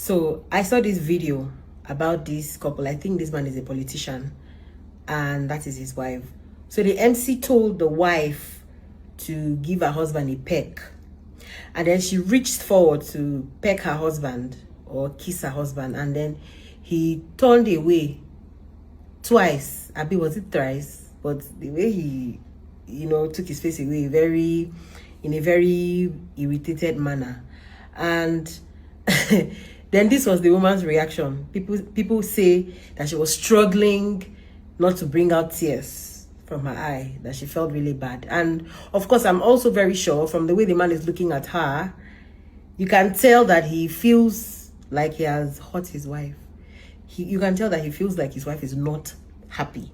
So I saw this video about this couple. I think this man is a politician and that is his wife. So the MC told the wife to give her husband a peck, and then she reached forward to peck her husband or kiss her husband, and then he turned away twice. Abi, was it thrice? But the way he, took his face away in a very irritated manner. And then this was the woman's reaction. People say that she was struggling not to bring out tears from her eye, that she felt really bad. And of course, I'm also very sure from the way the man is looking at her, you can tell that he feels like he has hurt his wife. You can tell that he feels like his wife is not happy.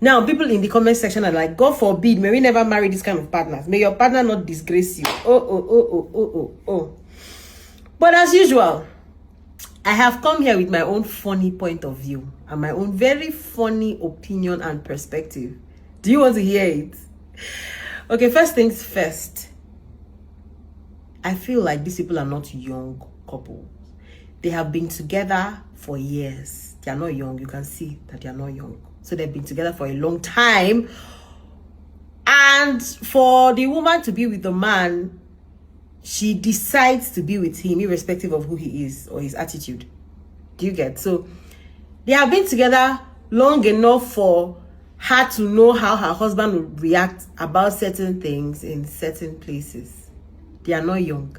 Now, people in the comment section are like, God forbid, may we never marry this kind of partners. May your partner not disgrace you. Oh. But as usual, I have come here with my own funny point of view and my own very funny opinion and perspective. Do you want to hear it? Okay, first things first. I feel like these people are not young couples. They have been together for years. They are not young. You can see that they are not young. So they've been together for a long time. And for the woman to be with the man, she decides to be with him irrespective of who he is or his attitude. Do you get? So they have been together long enough for her to know how her husband would react about certain things in certain places. They are not young.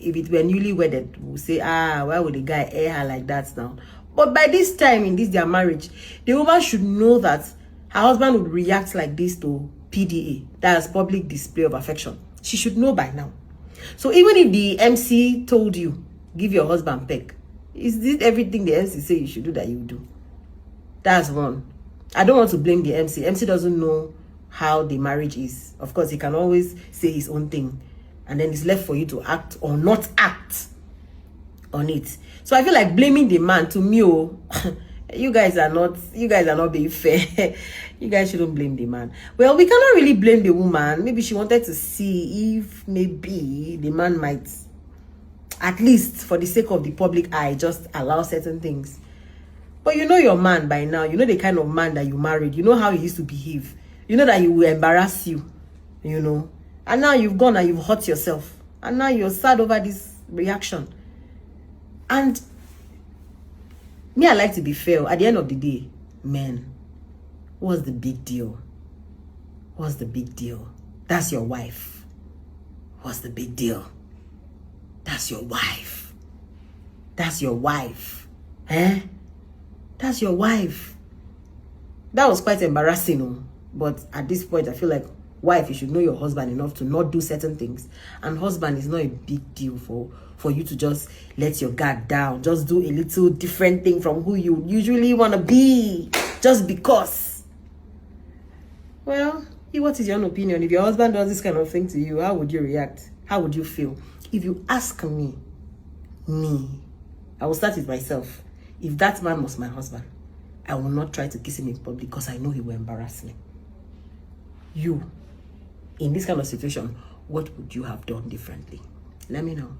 If it were newly wedded, we'll say, why would the guy air her like that now? But by this time in their marriage, the woman should know that her husband would react like this to PDA, that is public display of affection. She should know by now. So even if the MC told you, give your husband peck, is this everything the MC say you should do that you do? That's one. I don't want to blame the MC. MC doesn't know how the marriage is. Of course, he can always say his own thing. And then it's left for you to act or not act on it. So I feel like blaming the man, to me, you guys are not being fair. You guys shouldn't blame the man. Well, we cannot really blame the woman. Maybe she wanted to see if maybe the man might, at least for the sake of the public eye, just allow certain things. But you know your man by now. You know the kind of man that you married. You know how he used to behave. You know that he will embarrass you. And now you've gone and you've hurt yourself. And now you're sad over this reaction. And me, I like to be fair. At the end of the day, men, what's the big deal? What's the big deal? That's your wife. What's the big deal? That's your wife. That's your wife. That's your wife. That was quite embarrassing, but at this point, I feel like, wife, you should know your husband enough to not do certain things. And husband is not a big deal for you to just let your guard down. Just do a little different thing from who you usually want to be. Just because. Well, what is your own opinion? If your husband does this kind of thing to you, how would you react? How would you feel? If you ask me, I will start with myself. If that man was my husband, I will not try to kiss him in public because I know he will embarrass me. You, in this kind of situation, what would you have done differently? Let me know.